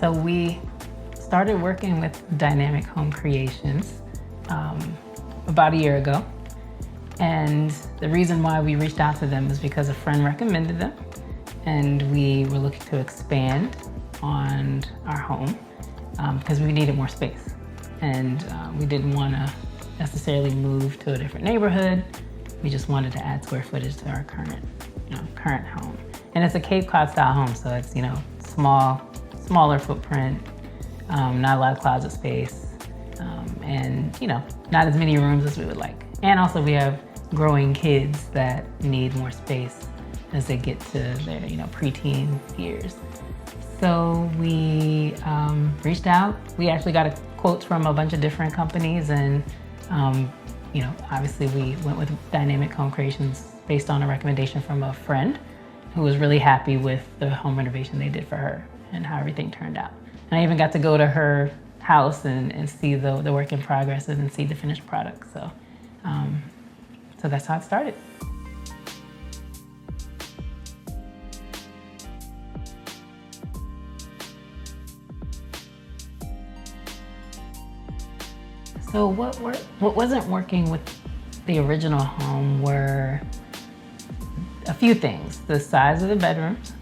So we started working with Dynamic Home Creations about a year ago. And the reason why we reached out to them was because a friend recommended them. And we were looking to expand on our home because we needed more space. And we didn't want to necessarily move to a different neighborhood. We just wanted to add square footage to our current home. And it's a Cape Cod style home, so it's, smaller footprint, not a lot of closet space, and, not as many rooms as we would like. And also we have growing kids that need more space as they get to their, preteen years. So we reached out. We actually got quotes from a bunch of different companies, and obviously we went with Dynamic Home Creations based on a recommendation from a friend who was really happy with the home renovation they did for her and how everything turned out. And I even got to go to her house and see the work in progress and see the finished product. So that's how it started. So what wasn't working with the original home were a few things. The size of the bedrooms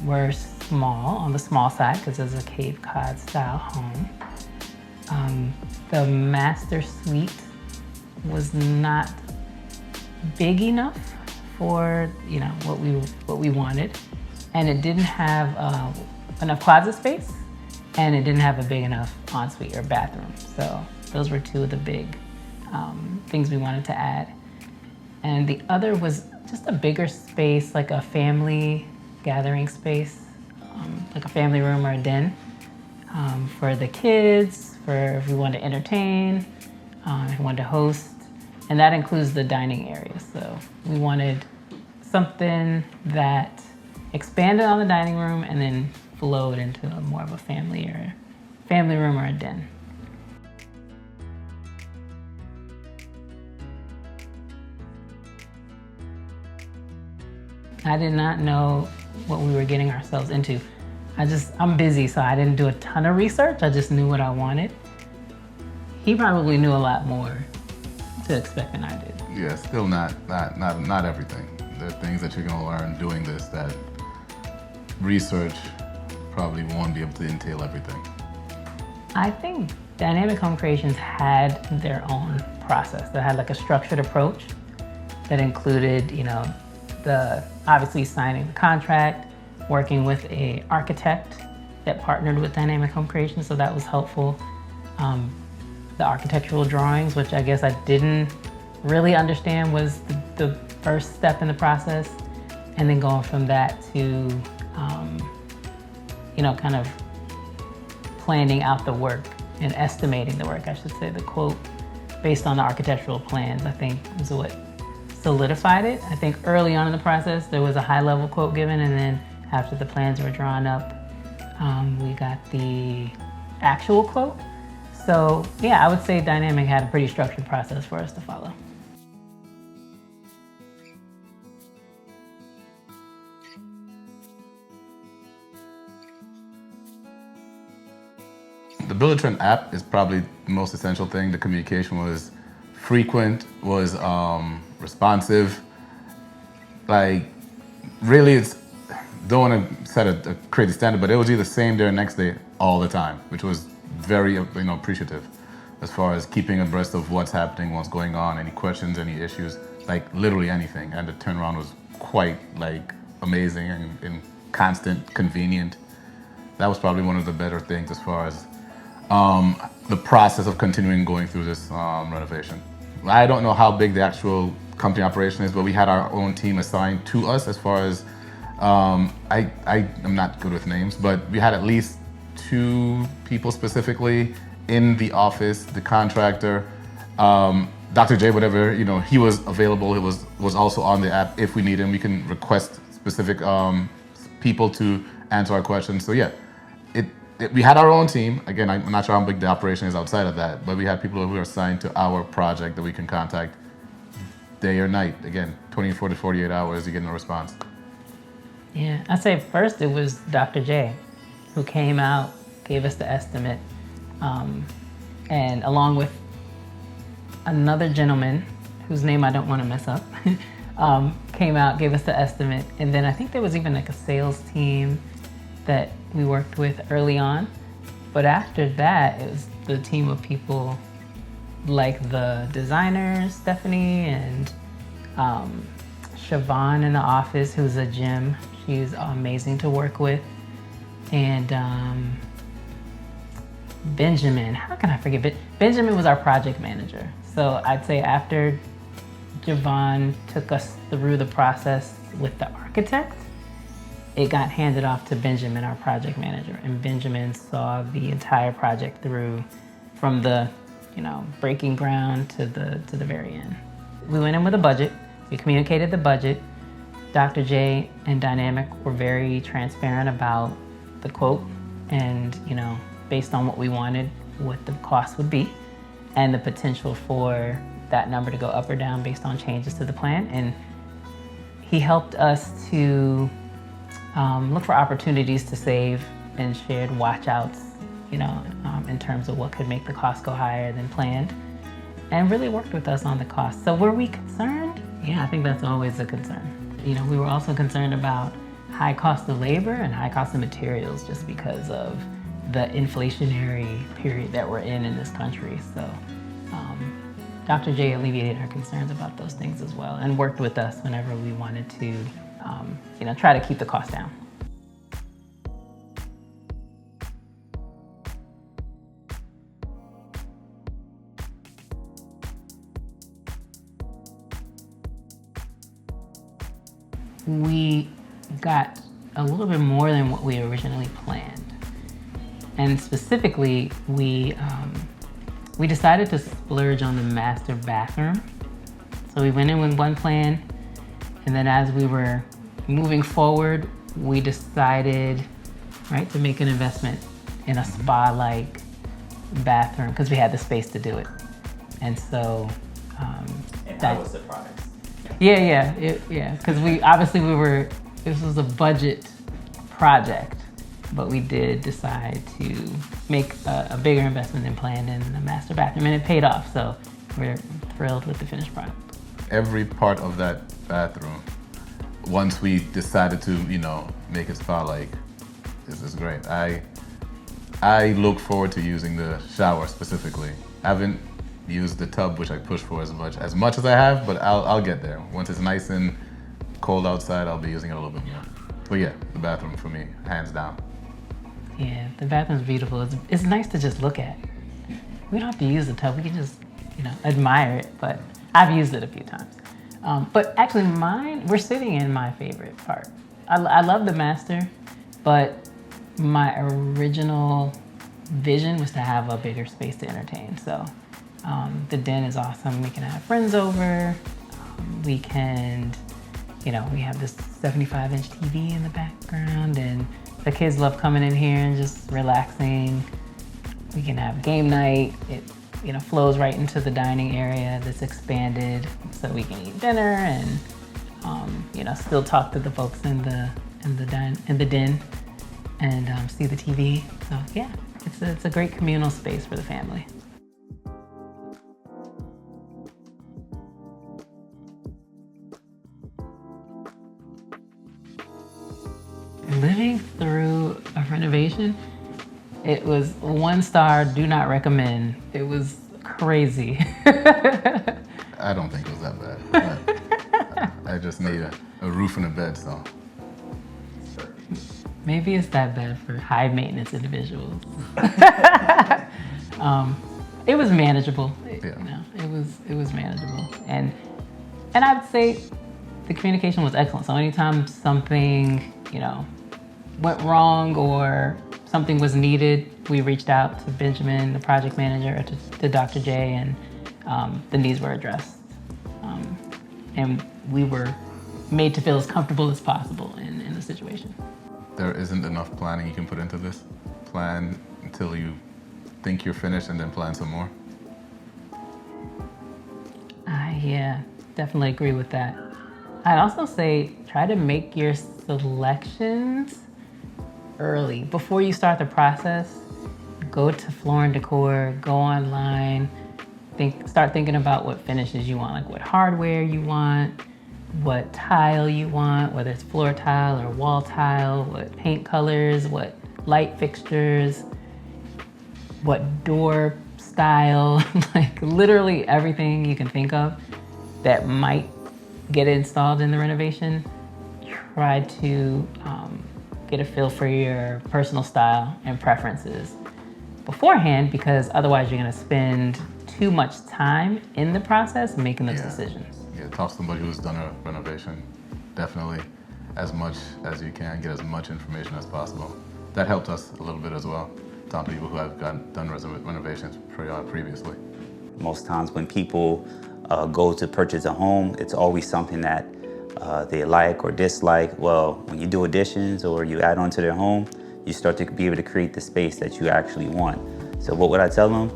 were small, on the small side, because it's a Cape Cod style home. The master suite was not big enough for what we wanted, and it didn't have enough closet space, and it didn't have a big enough ensuite or bathroom. So those were two of the big things we wanted to add. And the other was just a bigger space, like a family gathering space, like a family room or a den for the kids, for if we wanted to entertain, if we wanted to host. And that includes the dining area. So we wanted something that expanded on the dining room and then flowed into more of a family room or a den. I did not know what we were getting ourselves into. I'm busy, so I didn't do a ton of research. I just knew what I wanted. He probably knew a lot more to expect than I did. Yeah, still not everything. There are things that you're gonna learn doing this that research probably won't be able to entail everything. I think Dynamic Home Creations had their own process. They had like a structured approach that included, obviously signing the contract, working with an architect that partnered with Dynamic Home Creations, so that was helpful. The architectural drawings, which I guess I didn't really understand, was the first step in the process, and then going from that to kind of planning out the work and estimating the work, I should say. The quote based on the architectural plans, I think, is what solidified it. I think early on in the process, there was a high-level quote given, and then after the plans were drawn up, we got the actual quote. So yeah, I would say Dynamic had a pretty structured process for us to follow. The Builder app is probably the most essential thing. The communication was frequent, was responsive. Like, really, don't want to set a crazy standard, but it was either same day or next day all the time, which was very appreciative as far as keeping abreast of what's happening, what's going on, any questions, any issues, like literally anything. And the turnaround was quite amazing and constant, convenient. That was probably one of the better things as far as the process of continuing going through this renovation. I don't know how big the actual company operation is, but we had our own team assigned to us as far as, I'm not good with names, but we had at least 2 people specifically in the office, the contractor, Dr. J, whatever, he was available. He was also on the app. If we need him, we can request specific people to answer our questions. So yeah, we had our own team. Again, I'm not sure how big the operation is outside of that, but we had people who were assigned to our project that we can contact day or night. Again, 24 to 48 hours, you get a response. Yeah, I'd say first it was Dr. J, who came out, gave us the estimate, and along with another gentleman whose name I don't want to mess up, came out, gave us the estimate. And then I think there was even like a sales team that we worked with early on. But after that, it was the team of people like the designers, Stephanie, and Siobhan in the office, who's a gem. She's amazing to work with. And Benjamin, how can I forget? Benjamin was our project manager. So I'd say after Javon took us through the process with the architect, it got handed off to Benjamin, our project manager. And Benjamin saw the entire project through from the, breaking ground to the very end. We went in with a budget. We communicated the budget. Dr. J and Dynamic were very transparent about the quote and, based on what we wanted, what the cost would be and the potential for that number to go up or down based on changes to the plan. And he helped us to look for opportunities to save and shared watch-outs, in terms of what could make the cost go higher than planned, and really worked with us on the cost. So were we concerned? Yeah, I think that's always a concern. We were also concerned about high cost of labor and high cost of materials just because of the inflationary period that we're in this country. So Dr. J alleviated our concerns about those things as well and worked with us whenever we wanted to, try to keep the cost down. We got a little bit more than what we originally planned. And specifically, we decided to splurge on the master bathroom. So we went in with one plan, and then as we were moving forward, we decided, to make an investment in a spa-like bathroom because we had the space to do it. And so and how was the product? Yeah, because this was a budget project, but we did decide to make a bigger investment than planned in the master bathroom, and it paid off, so we're thrilled with the finished product. Every part of that bathroom, once we decided to, make it spa-like, this is great. I look forward to using the shower specifically. I haven't used the tub, which I push for as much as I have, but I'll get there. Once it's nice and cold outside, I'll be using it a little bit more. But yeah, the bathroom for me, hands down. Yeah, the bathroom's beautiful. It's nice to just look at. We don't have to use the tub. We can just, admire it, but I've used it a few times. But actually we're sitting in my favorite part. I love the master, but my original vision was to have a bigger space to entertain. So the den is awesome. We can have friends over. We can, we have this 75-inch TV in the background, and the kids love coming in here and just relaxing. We can have game night. It, flows right into the dining area that's expanded, so we can eat dinner and, still talk to the folks in the den and see the TV. So yeah, it's a great communal space for the family. Living through a renovation, it was 1-star, do not recommend. It was crazy. I don't think it was that bad. I just need a roof and a bed, so. Maybe it's that bad for high maintenance individuals. It was manageable. It was manageable. And I'd say the communication was excellent. So anytime something, went wrong or something was needed, we reached out to Benjamin, the project manager, or to Dr. J, and the needs were addressed. And we were made to feel as comfortable as possible in the situation. There isn't enough planning you can put into this. Plan until you think you're finished and then plan some more. Yeah, definitely agree with that. I'd also say try to make your selections early. Before you start the process, go to Floor and Decor, go online, start thinking about what finishes you want, like what hardware you want, what tile you want, whether it's floor tile or wall tile, what paint colors, what light fixtures, what door style, like literally everything you can think of that might get installed in the renovation. Try to get a feel for your personal style and preferences beforehand, because otherwise you're gonna spend too much time in the process making those decisions. Yeah, talk to somebody who's done a renovation. Definitely, as much as you can, get as much information as possible. That helped us a little bit as well. Talk to people who have done renovations previously. Most times when people go to purchase a home, it's always something that they like or dislike. Well, when you do additions or you add on to their home, you start to be able to create the space that you actually want. So what would I tell them?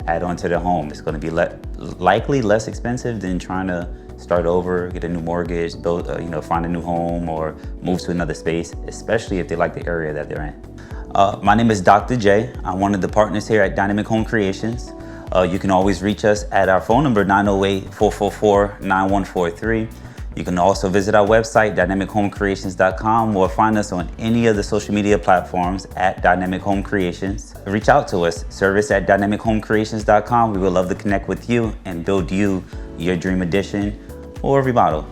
Add on to their home. It's going to be likely less expensive than trying to start over, get a new mortgage, build, find a new home or move to another space, especially if they like the area that they're in. My name is Dr. J. I'm one of the partners here at Dynamic Home Creations. You can always reach us at our phone number, 908-444-9143. You can also visit our website, dynamichomecreations.com, or find us on any of the social media platforms at Dynamic Home Creations. Reach out to us, service@dynamichomecreations.com. We would love to connect with you and build you your dream addition or remodel.